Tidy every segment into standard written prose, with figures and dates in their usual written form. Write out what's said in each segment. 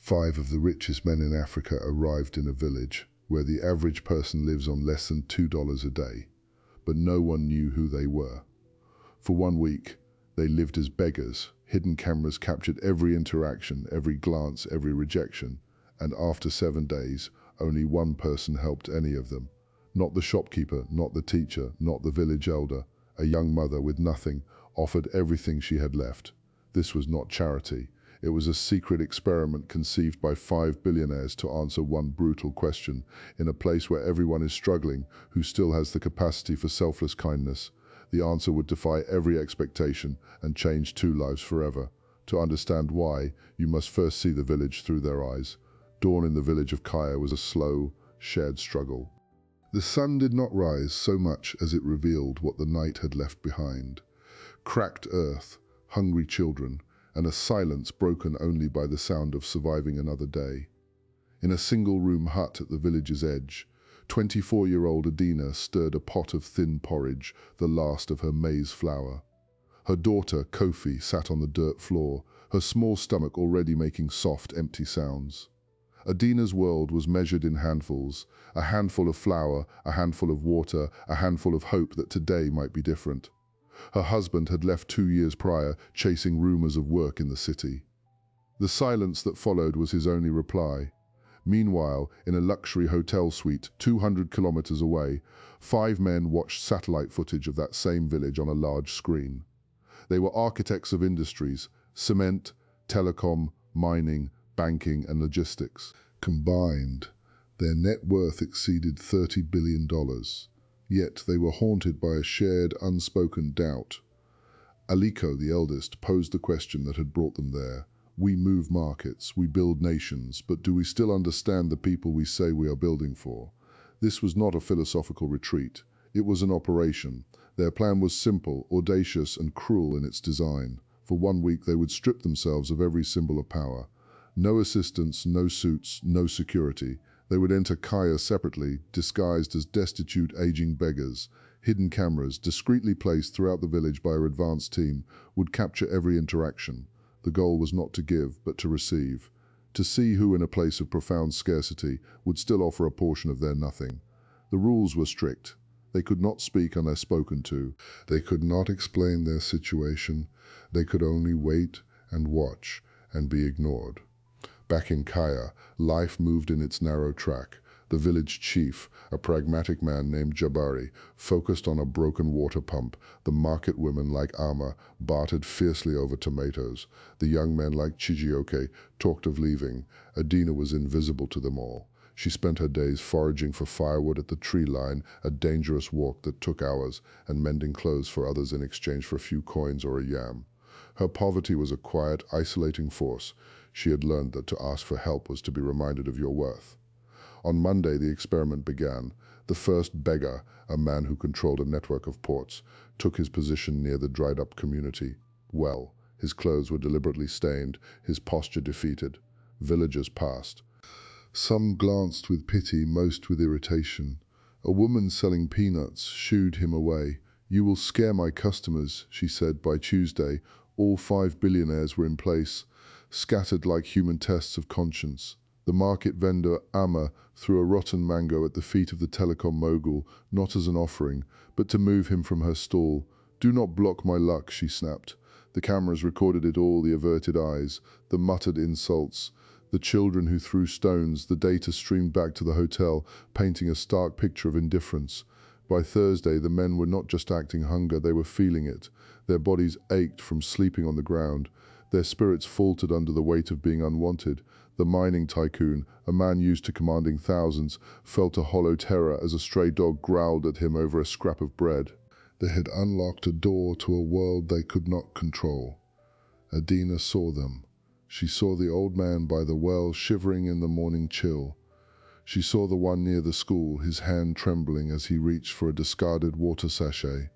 Five of the richest men in Africa arrived in a village where the average person lives on less than $2 a day, but no one knew who they were. For 1 week, they lived as beggars. Hidden cameras captured every interaction, every glance, every rejection, and after 7 days, only one person helped any of them. Not the shopkeeper, not the teacher, not the village elder. A young mother with nothing offered everything she had left. This was not charity. It was a secret experiment conceived by 5 billionaires to answer one brutal question. In a place where everyone is struggling, who still has the capacity for selfless kindness? The answer would defy every expectation and change 2 lives forever. To understand why, you must first see the village through their eyes. Dawn in the village of Kaya was a slow, shared struggle. The sun did not rise so much as it revealed what the night had left behind. Cracked earth, hungry children, and a silence broken only by the sound of surviving another day. In a single-room hut at the village's edge, 24-year-old Adina stirred a pot of thin porridge, the last of her maize flour. Her daughter, Kofi, sat on the dirt floor, her small stomach already making soft, empty sounds. Adina's world was measured in handfuls, a handful of flour, a handful of water, a handful of hope that today might be different. Her husband had left 2 years prior, chasing rumors of work in the city. The silence that followed was his only reply. Meanwhile, in a luxury hotel suite 200 kilometers away, 5 men watched satellite footage of that same village on a large screen. They were architects of industries: cement, telecom, mining, banking, and logistics. Combined, their net worth exceeded $30 billion. Yet they were haunted by a shared, unspoken doubt. Aliko, the eldest, posed the question that had brought them there. We move markets, we build nations, but do we still understand the people we say we are building for? This was not a philosophical retreat. It was an operation. Their plan was simple, audacious, and cruel in its design. For 1 week they would strip themselves of every symbol of power. No assistants, no suits, no security. They would enter Kaya separately, disguised as destitute, aging beggars. Hidden cameras, discreetly placed throughout the village by our advanced team, would capture every interaction. The goal was not to give, but to receive. To see who, in a place of profound scarcity, would still offer a portion of their nothing. The rules were strict. They could not speak unless spoken to. They could not explain their situation. They could only wait and watch and be ignored. Back in Kaya, life moved in its narrow track. The village chief, a pragmatic man named Jabari, focused on a broken water pump. The market women like Ama bartered fiercely over tomatoes. The young men like Chijioke talked of leaving. Adina was invisible to them all. She spent her days foraging for firewood at the tree line, a dangerous walk that took hours, and mending clothes for others in exchange for a few coins or a yam. Her poverty was a quiet, isolating force. She had learned that to ask for help was to be reminded of your worth. On Monday, the experiment began. The first beggar, a man who controlled a network of ports, took his position near the dried-up community. Well, his clothes were deliberately stained, his posture defeated. Villagers passed. Some glanced with pity, most with irritation. A woman selling peanuts shooed him away. "You will scare my customers," she said. By Tuesday, all 5 billionaires were in place, scattered like human tests of conscience. The market vendor, Amma, threw a rotten mango at the feet of the telecom mogul, not as an offering, but to move him from her stall. "Do not block my luck," she snapped. The cameras recorded it all: the averted eyes, the muttered insults, the children who threw stones. The data streamed back to the hotel, painting a stark picture of indifference. By Thursday, the men were not just acting hunger, they were feeling it. Their bodies ached from sleeping on the ground. Their spirits faltered under the weight of being unwanted. The mining tycoon, a man used to commanding thousands, felt a hollow terror as a stray dog growled at him over a scrap of bread. They had unlocked a door to a world they could not control. Adina saw them. She saw the old man by the well shivering in the morning chill. She saw the one near the school, his hand trembling as he reached for a discarded water sachet.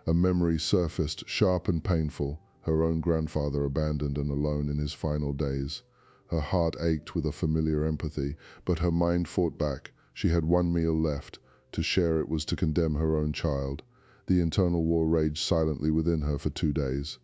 A memory surfaced, sharp and painful, her own grandfather abandoned and alone in his final days. Her heart ached with a familiar empathy, but her mind fought back. She had 1 meal left. To share it was to condemn her own child. The internal war raged silently within her for 2 days.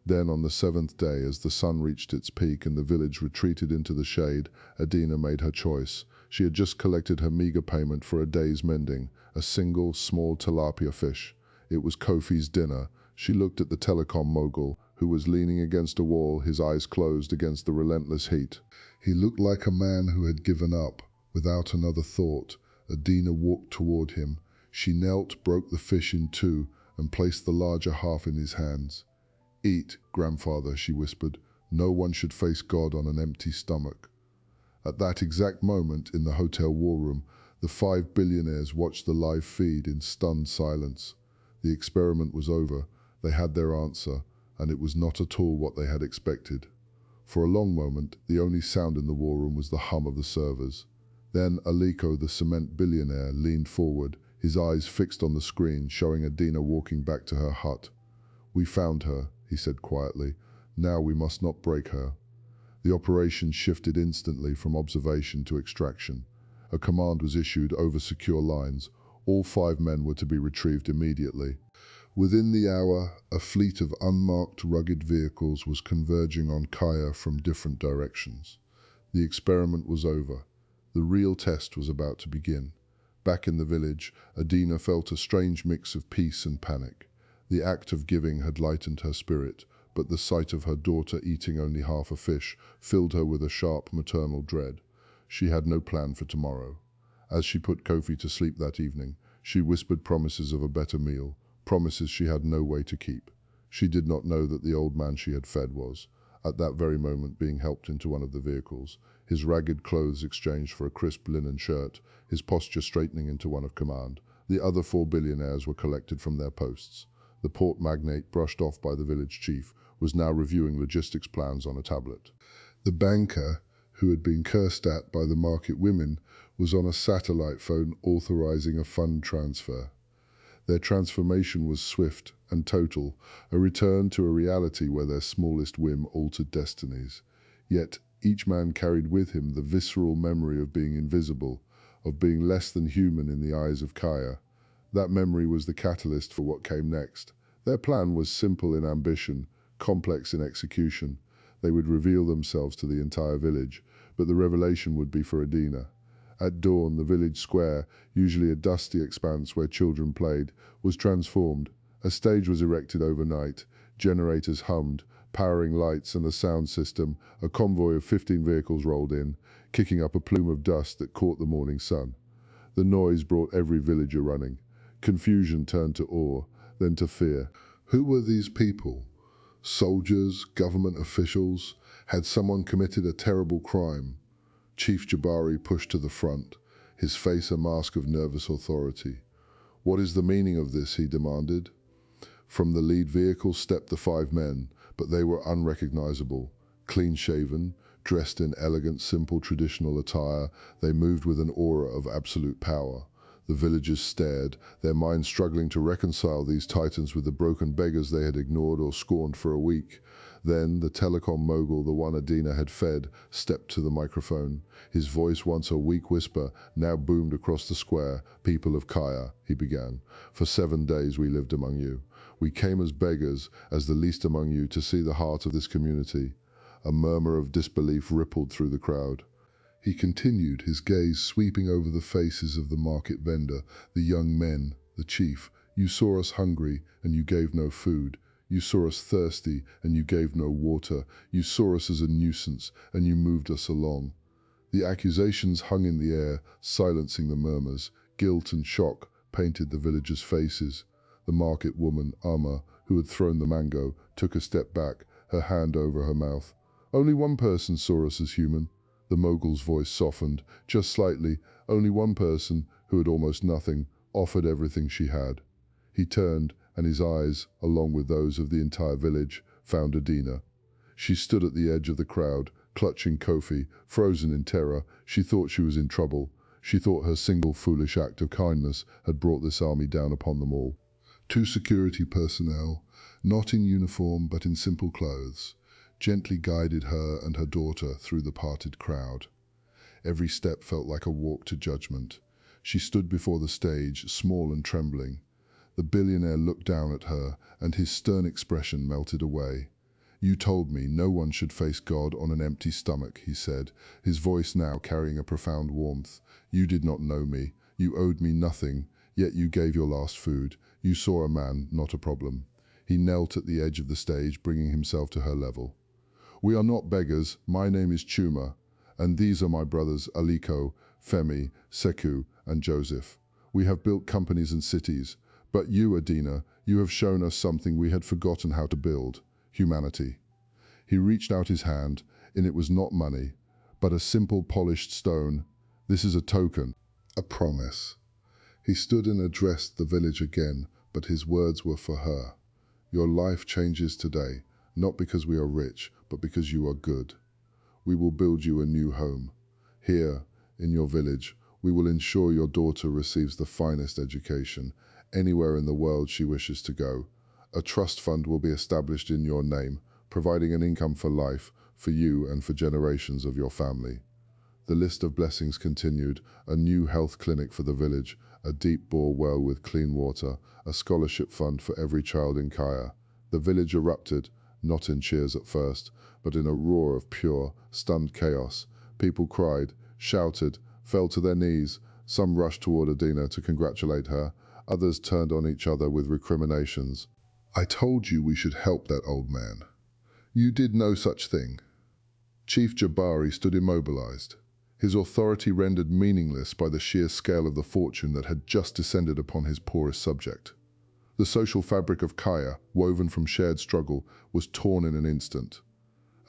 Then on the seventh day, as the sun reached its peak and the village retreated into the shade, Adina made her choice. She had just collected her meager payment for a day's mending, a single, small tilapia fish. It was Kofi's dinner. She looked at the telecom mogul, who was leaning against a wall, his eyes closed against the relentless heat. He looked like a man who had given up. Without another thought, Adina walked toward him. She knelt, broke the fish in two, and placed the larger half in his hands. "Eat, grandfather," she whispered. "No one should face God on an empty stomach." At that exact moment, in the hotel war room, the 5 billionaires watched the live feed in stunned silence. The experiment was over. They had their answer, and it was not at all what they had expected. For a long moment, the only sound in the war room was the hum of the servers. Then Aliko, the cement billionaire, leaned forward, his eyes fixed on the screen, showing Adina walking back to her hut. "We found her," he said quietly. "Now we must not break her." The operation shifted instantly from observation to extraction. A command was issued over secure lines. All 5 men were to be retrieved immediately. Within the hour, a fleet of unmarked, rugged vehicles was converging on Kaya from different directions. The experiment was over. The real test was about to begin. Back in the village, Adina felt a strange mix of peace and panic. The act of giving had lightened her spirit, but the sight of her daughter eating only half a fish filled her with a sharp maternal dread. She had no plan for tomorrow. As she put Kofi to sleep that evening, she whispered promises of a better meal, promises she had no way to keep. She did not know that the old man she had fed was, at that very moment, being helped into one of the vehicles, his ragged clothes exchanged for a crisp linen shirt, his posture straightening into one of command. The other 4 billionaires were collected from their posts. The port magnate, brushed off by the village chief, was now reviewing logistics plans on a tablet. The banker, who had been cursed at by the market women, was on a satellite phone authorizing a fund transfer. Their transformation was swift and total, a return to a reality where their smallest whim altered destinies. Yet each man carried with him the visceral memory of being invisible, of being less than human in the eyes of Kaya. That memory was the catalyst for what came next. Their plan was simple in ambition, complex in execution. They would reveal themselves to the entire village, but the revelation would be for Adina. At dawn, the village square, usually a dusty expanse where children played, was transformed. A stage was erected overnight, generators hummed, powering lights and a sound system. A convoy of 15 vehicles rolled in, kicking up a plume of dust that caught the morning sun. The noise brought every villager running. Confusion turned to awe, then to fear. Who were these people? Soldiers, government officials? Had someone committed a terrible crime? Chief Jabari pushed to the front, his face a mask of nervous authority. "What is the meaning of this?" he demanded. From the lead vehicle stepped the 5 men, but they were unrecognizable. Clean-shaven, dressed in elegant, simple traditional attire, they moved with an aura of absolute power. The villagers stared, their minds struggling to reconcile these titans with the broken beggars they had ignored or scorned for a week. Then the telecom mogul, the one Adina had fed, stepped to the microphone. His voice, once a weak whisper, now boomed across the square. "People of Kaya," he began, "for 7 days we lived among you. We came as beggars, as the least among you, to see the heart of this community." A murmur of disbelief rippled through the crowd. He continued, his gaze sweeping over the faces of the market vendor, the young men, the chief. "You saw us hungry, and you gave no food. You saw us thirsty, and you gave no water. You saw us as a nuisance, and you moved us along." The accusations hung in the air, silencing the murmurs. Guilt and shock painted the villagers' faces. The market woman, Amma, who had thrown the mango, took a step back, her hand over her mouth. "Only one person saw us as human." The mogul's voice softened, just slightly. Only one person, who had almost nothing, offered everything she had. He turned, and his eyes, along with those of the entire village, found Adina. She stood at the edge of the crowd, clutching Kofi, frozen in terror. She thought she was in trouble. She thought her single foolish act of kindness had brought this army down upon them all. 2 security personnel, not in uniform but in simple clothes, gently guided her and her daughter through the parted crowd. Every step felt like a walk to judgment. She stood before the stage, small and trembling. The billionaire looked down at her, and his stern expression melted away. You told me no one should face God on an empty stomach, he said, his voice now carrying a profound warmth. You did not know me. You owed me nothing, yet you gave your last food. You saw a man, not a problem. He knelt at the edge of the stage, bringing himself to her level. We are not beggars. My name is Chuma, and these are my brothers Aliko, Femi, Sekou, and Joseph. We have built companies and cities, but you, Adina, you have shown us something we had forgotten how to build: humanity. He reached out his hand, and it was not money, but a simple polished stone. This is a token, a promise. He stood and addressed the village again, but his words were for her. Your life changes today, not because we are rich, but because you are good. We will build you a new home. Here, in your village, we will ensure your daughter receives the finest education, anywhere in the world she wishes to go. A trust fund will be established in your name, providing an income for life, for you and for generations of your family. The list of blessings continued: a new health clinic for the village, a deep bore well with clean water, a scholarship fund for every child in Kaya. The village erupted, not in cheers at first, but in a roar of pure, stunned chaos. People cried, shouted, fell to their knees. Some rushed toward Adina to congratulate her. Others turned on each other with recriminations. I told you we should help that old man. You did no such thing. Chief Jabari stood immobilized, his authority rendered meaningless by the sheer scale of the fortune that had just descended upon his poorest subject. The social fabric of Kaya, woven from shared struggle, was torn in an instant.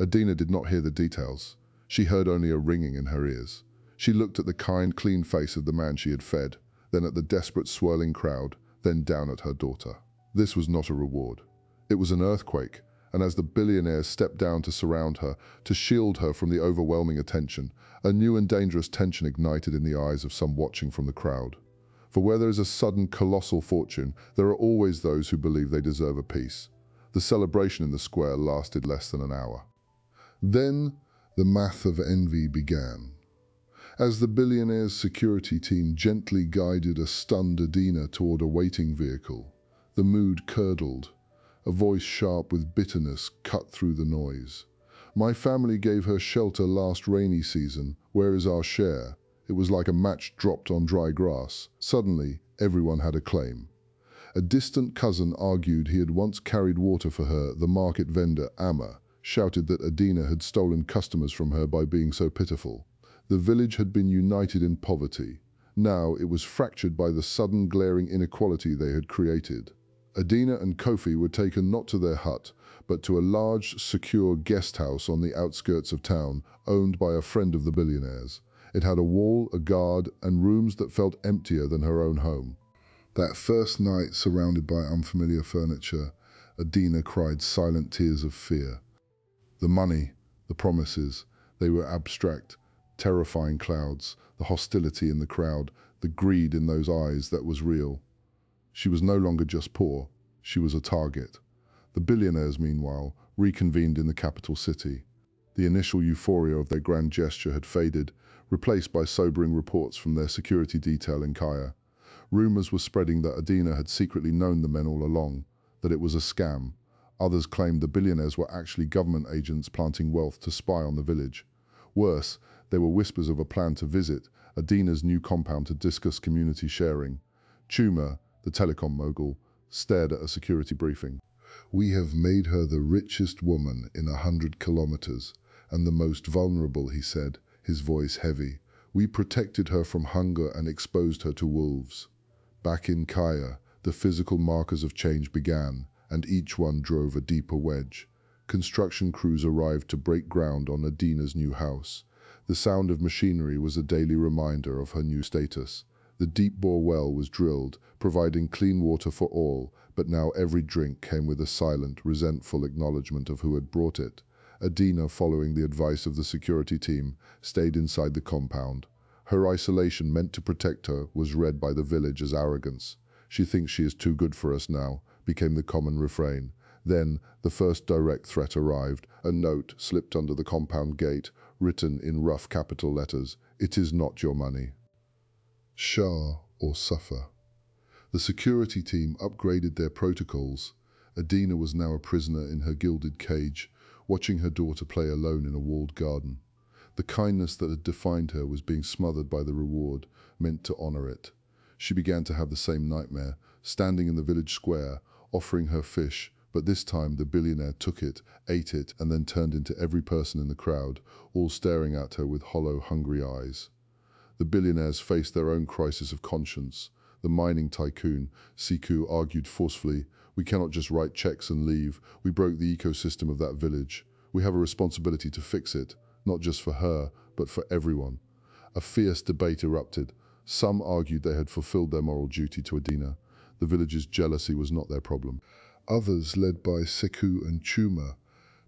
Adina did not hear the details. She heard only a ringing in her ears. She looked at the kind, clean face of the man she had fed, then at the desperate, swirling crowd, then down at her daughter. This was not a reward. It was an earthquake, and as the billionaires stepped down to surround her, to shield her from the overwhelming attention, a new and dangerous tension ignited in the eyes of some watching from the crowd. For where there is a sudden, colossal fortune, there are always those who believe they deserve a piece. The celebration in the square lasted less than an hour. Then the math of envy began. As the billionaire's security team gently guided a stunned Adina toward a waiting vehicle, the mood curdled. A voice sharp with bitterness cut through the noise. My family gave her shelter last rainy season. Where is our share? It was like a match dropped on dry grass. Suddenly, everyone had a claim. A distant cousin argued he had once carried water for her. The market vendor, Amma, shouted that Adina had stolen customers from her by being so pitiful. The village had been united in poverty. Now it was fractured by the sudden glaring inequality they had created. Adina and Kofi were taken not to their hut, but to a large, secure guest house on the outskirts of town, owned by a friend of the billionaires. It had a wall, a guard, and rooms that felt emptier than her own home. That first night, surrounded by unfamiliar furniture, Adina cried silent tears of fear. The money, the promises, they were abstract, terrifying clouds, the hostility in the crowd, the greed in those eyes that was real. She was no longer just poor, she was a target. The billionaires, meanwhile, reconvened in the capital city. The initial euphoria of their grand gesture had faded, replaced by sobering reports from their security detail in Kaya. Rumors were spreading that Adina had secretly known the men all along, that it was a scam. Others claimed the billionaires were actually government agents planting wealth to spy on the village. Worse, there were whispers of a plan to visit Adina's new compound to discuss community sharing. Chuma, the telecom mogul, stared at a security briefing. We have made her the richest woman in 100 kilometers, and the most vulnerable, he said, his voice heavy. We protected her from hunger and exposed her to wolves. Back in Kaya, the physical markers of change began, and each one drove a deeper wedge. Construction crews arrived to break ground on Adina's new house. The sound of machinery was a daily reminder of her new status. The deep-bore well was drilled, providing clean water for all, but now every drink came with a silent, resentful acknowledgement of who had brought it. Adina, following the advice of the security team, stayed inside the compound. Her isolation, meant to protect her, was read by the village as arrogance. She thinks she is too good for us now, became the common refrain. Then, the first direct threat arrived. A note slipped under the compound gate, written in rough capital letters, "It is not your money. Shah or suffer." The security team upgraded their protocols. Adina was now a prisoner in her gilded cage, watching her daughter play alone in a walled garden. The kindness that had defined her was being smothered by the reward meant to honor it. She began to have the same nightmare, standing in the village square, offering her fish, but this time the billionaire took it, ate it, and then turned into every person in the crowd, all staring at her with hollow, hungry eyes. The billionaires faced their own crisis of conscience. The mining tycoon, Siku, argued forcefully, "We cannot just write checks and leave. We broke the ecosystem of that village. We have a responsibility to fix it, not just for her, but for everyone." A fierce debate erupted. Some argued they had fulfilled their moral duty to Adina. The village's jealousy was not their problem. Others, led by Sekou and Chuma,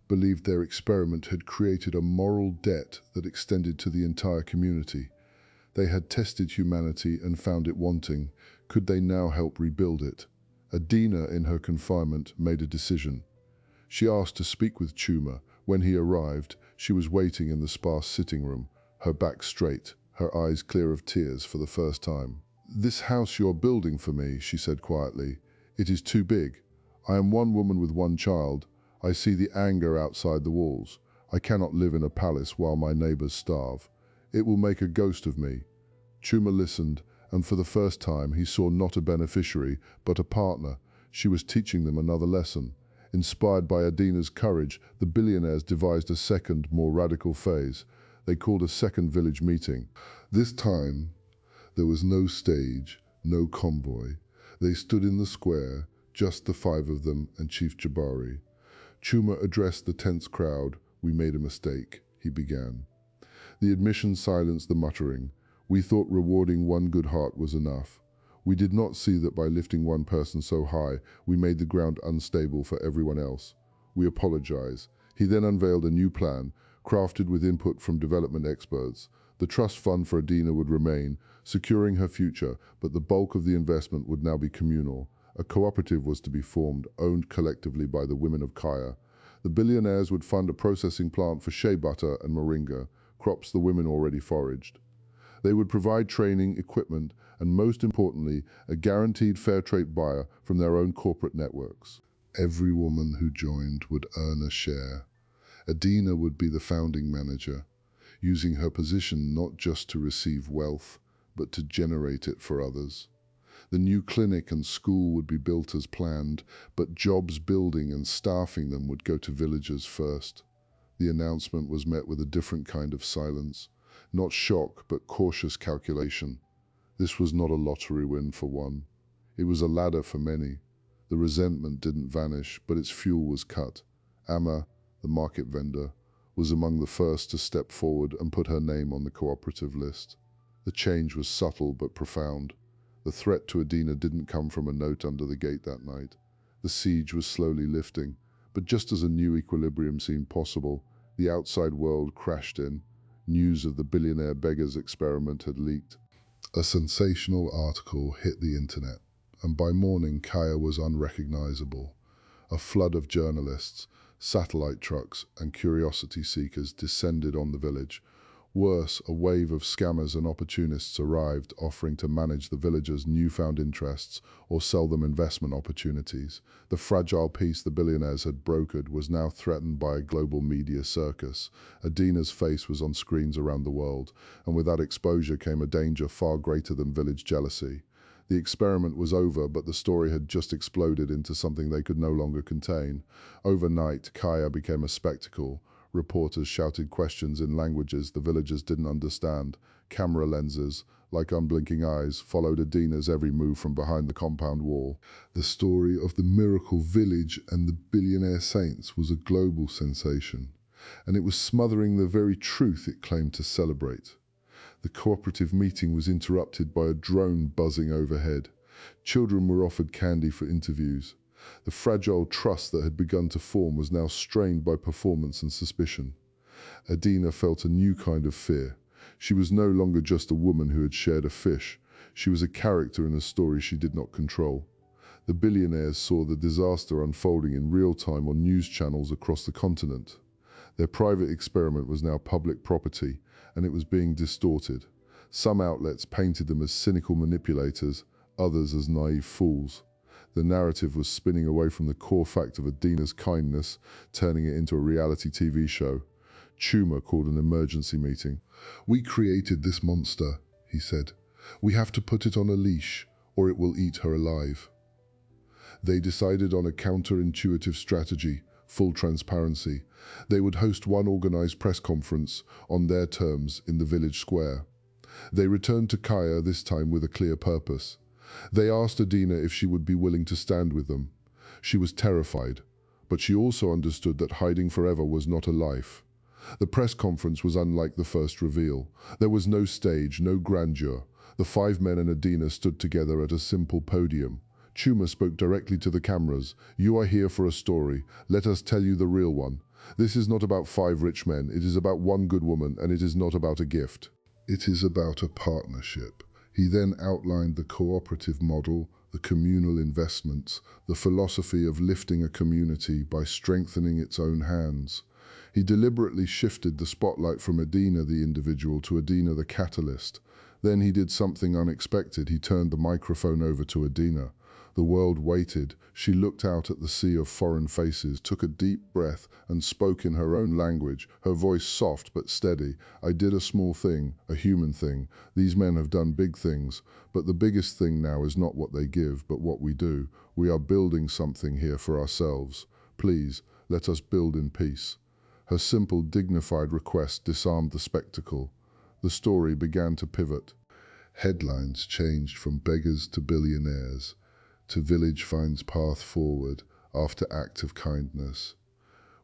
believed their experiment had created a moral debt that extended to the entire community. They had tested humanity and found it wanting. Could they now help rebuild it? Adina, in her confinement, made a decision. She asked to speak with Chuma. When he arrived, she was waiting in the sparse sitting room, her back straight, her eyes clear of tears for the first time. "This house you're building for me," she said quietly, "it is too big. I am one woman with one child. I see the anger outside the walls. I cannot live in a palace while my neighbors starve. It will make a ghost of me." Chuma listened, and for the first time he saw not a beneficiary, but a partner. She was teaching them another lesson. Inspired by Adina's courage, the billionaires devised a second, more radical phase. They called a second village meeting. This time, there was no stage, no convoy. They stood in the square, just the five of them and Chief Jabari. Chuma addressed the tense crowd. "We made a mistake," he began. The admission silenced the muttering. "We thought rewarding one good heart was enough. We did not see that by lifting one person so high, we made the ground unstable for everyone else. We apologize." He then unveiled a new plan, crafted with input from development experts. The trust fund for Adina would remain, securing her future, but the bulk of the investment would now be communal. A cooperative was to be formed, owned collectively by the women of Kaya. The billionaires would fund a processing plant for shea butter and moringa, crops the women already foraged. They would provide training, equipment, and most importantly, a guaranteed fair trade buyer from their own corporate networks. Every woman who joined would earn a share. Adina would be the founding manager, using her position not just to receive wealth, but to generate it for others. The new clinic and school would be built as planned, but jobs building and staffing them would go to villagers first. The announcement was met with a different kind of silence. Not shock, but cautious calculation. This was not a lottery win for one. It was a ladder for many. The resentment didn't vanish, but its fuel was cut. Amma, the market vendor, was among the first to step forward and put her name on the cooperative list. The change was subtle but profound. The threat to Adina didn't come from a note under the gate that night. The siege was slowly lifting, but just as a new equilibrium seemed possible, the outside world crashed in. News of the billionaire Beggars experiment had leaked. A sensational article hit the internet, and by morning Kaya was unrecognizable. A flood of journalists, satellite trucks, and curiosity seekers descended on the village. Worse, a wave of scammers and opportunists arrived, offering to manage the villagers' newfound interests or sell them investment opportunities. The fragile peace the billionaires had brokered was now threatened by a global media circus. Adina's face was on screens around the world, and with that exposure came a danger far greater than village jealousy. The experiment was over, but the story had just exploded into something they could no longer contain. Overnight, Kaya became a spectacle. Reporters shouted questions in languages the villagers didn't understand. Camera lenses, like unblinking eyes, followed Adina's every move from behind the compound wall. The story of the miracle village and the billionaire saints was a global sensation, and it was smothering the very truth it claimed to celebrate. The cooperative meeting was interrupted by a drone buzzing overhead. Children were offered candy for interviews. The fragile trust that had begun to form was now strained by performance and suspicion. Adina felt a new kind of fear. She was no longer just a woman who had shared a fish. She was a character in a story she did not control. The billionaires saw the disaster unfolding in real time on news channels across the continent. Their private experiment was now public property, and it was being distorted. Some outlets painted them as cynical manipulators, others as naive fools. The narrative was spinning away from the core fact of Adina's kindness, turning it into a reality TV show. Chuma called an emergency meeting. "We created this monster," he said. "We have to put it on a leash, or it will eat her alive." They decided on a counterintuitive strategy: full transparency. They would host one organized press conference on their terms in the village square. They returned to Kaya, this time with a clear purpose. They asked Adina if she would be willing to stand with them. She was terrified, but she also understood that hiding forever was not a life. The press conference was unlike the first reveal. There was no stage, no grandeur. The five men and Adina stood together at a simple podium. Chuma spoke directly to the cameras. "You are here for a story. Let us tell you the real one. This is not about five rich men. It is about one good woman, and it is not about a gift. It is about a partnership." He then outlined the cooperative model, the communal investments, the philosophy of lifting a community by strengthening its own hands. He deliberately shifted the spotlight from Adina the individual to Adina the catalyst. Then he did something unexpected. He turned the microphone over to Adina. The world waited. She looked out at the sea of foreign faces, took a deep breath, and spoke in her own language, her voice soft but steady. "I did a small thing, a human thing. These men have done big things, but the biggest thing now is not what they give, but what we do. We are building something here for ourselves. Please, let us build in peace." Her simple, dignified request disarmed the spectacle. The story began to pivot. Headlines changed from beggars to billionaires, to village finds path forward after act of kindness.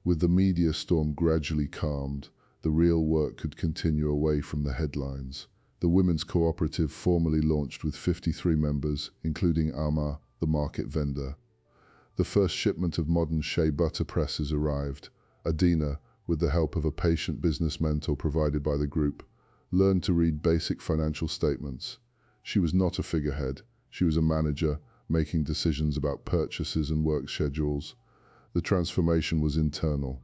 With the media storm gradually calmed, the real work could continue away from the headlines. The women's cooperative formally launched with 53 members, including Amma, the market vendor. The first shipment of modern shea butter presses arrived. Adina, with the help of a patient business mentor provided by the group, learned to read basic financial statements. She was not a figurehead. She was a manager, making decisions about purchases and work schedules. The transformation was internal.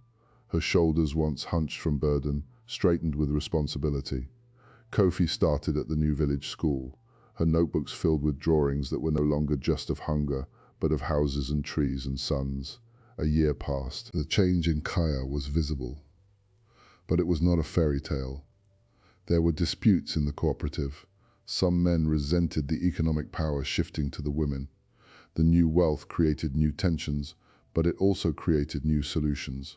Her shoulders, once hunched from burden, straightened with responsibility. Kofi started at the new village school, her notebooks filled with drawings that were no longer just of hunger, but of houses and trees and suns. A year passed. The change in Kaya was visible. But it was not a fairy tale. There were disputes in the cooperative. Some men resented the economic power shifting to the women. The new wealth created new tensions, but it also created new solutions.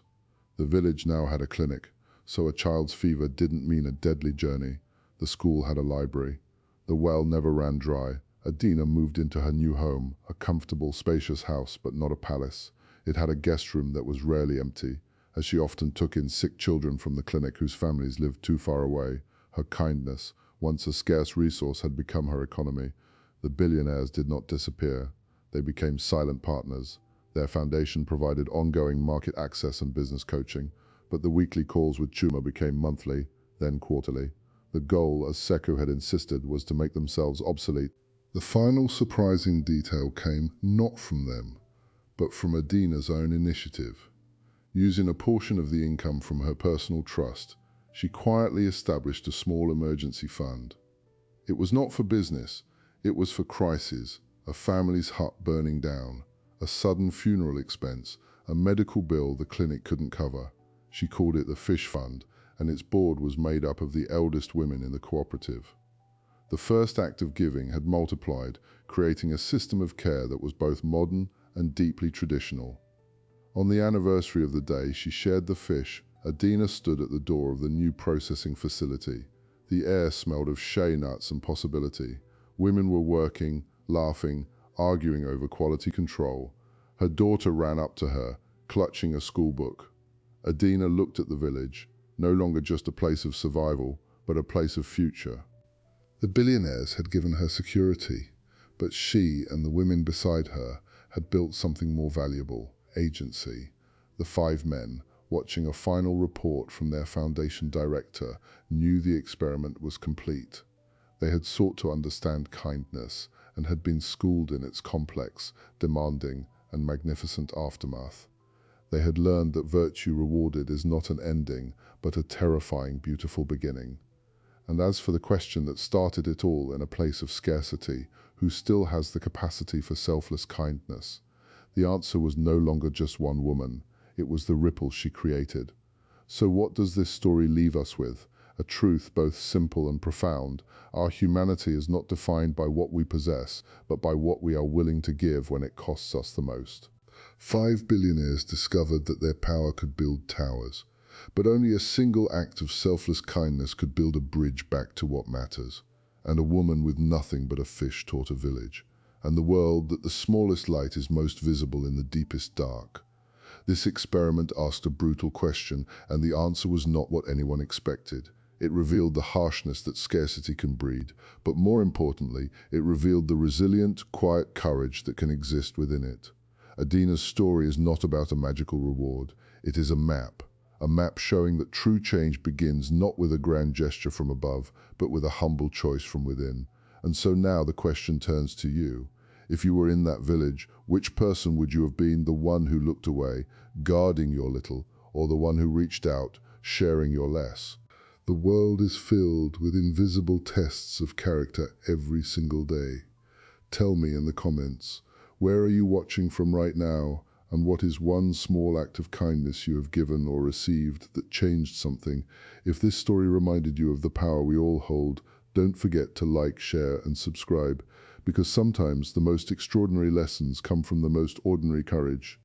The village now had a clinic, so a child's fever didn't mean a deadly journey. The school had a library. The well never ran dry. Adina moved into her new home, a comfortable, spacious house, but not a palace. It had a guest room that was rarely empty, as she often took in sick children from the clinic whose families lived too far away. Her kindness, once a scarce resource, had become her economy. The billionaires did not disappear. They became silent partners. Their foundation provided ongoing market access and business coaching, but the weekly calls with Chuma became monthly, then quarterly. The goal, as Sekou had insisted, was to make themselves obsolete. The final surprising detail came not from them, but from Adina's own initiative. Using a portion of the income from her personal trust, she quietly established a small emergency fund. It was not for business, it was for crises: a family's hut burning down, a sudden funeral expense, a medical bill the clinic couldn't cover. She called it the Fish Fund, and its board was made up of the eldest women in the cooperative. The first act of giving had multiplied, creating a system of care that was both modern and deeply traditional. On the anniversary of the day she shared the fish, Adina stood at the door of the new processing facility. The air smelled of shea nuts and possibility. Women were working, laughing, arguing over quality control. Her daughter ran up to her, clutching a school book. Adina looked at the village, no longer just a place of survival, but a place of future. The billionaires had given her security, but she and the women beside her had built something more valuable: agency. The five men, watching a final report from their foundation director, knew the experiment was complete. They had sought to understand kindness and had been schooled in its complex, demanding, and magnificent aftermath. They had learned that virtue rewarded is not an ending, but a terrifying, beautiful beginning. And as for the question that started it all in a place of scarcity, who still has the capacity for selfless kindness? The answer was no longer just one woman, it was the ripple she created. So what does this story leave us with? A truth both simple and profound. Our humanity is not defined by what we possess, but by what we are willing to give when it costs us the most. 5 billionaires discovered that their power could build towers, but only a single act of selfless kindness could build a bridge back to what matters. And a woman with nothing but a fish taught a village, and the world that the smallest light is most visible in the deepest dark. This experiment asked a brutal question, and the answer was not what anyone expected. It revealed the harshness that scarcity can breed, but more importantly, it revealed the resilient, quiet courage that can exist within it. Adina's story is not about a magical reward. It is a map showing that true change begins not with a grand gesture from above, but with a humble choice from within. And so now the question turns to you. If you were in that village, which person would you have been? The one who looked away, guarding your little, or the one who reached out, sharing your less? The world is filled with invisible tests of character every single day. Tell me in the comments, where are you watching from right now? And what is one small act of kindness you have given or received that changed something? If this story reminded you of the power we all hold, don't forget to like, share, and subscribe, because sometimes the most extraordinary lessons come from the most ordinary courage.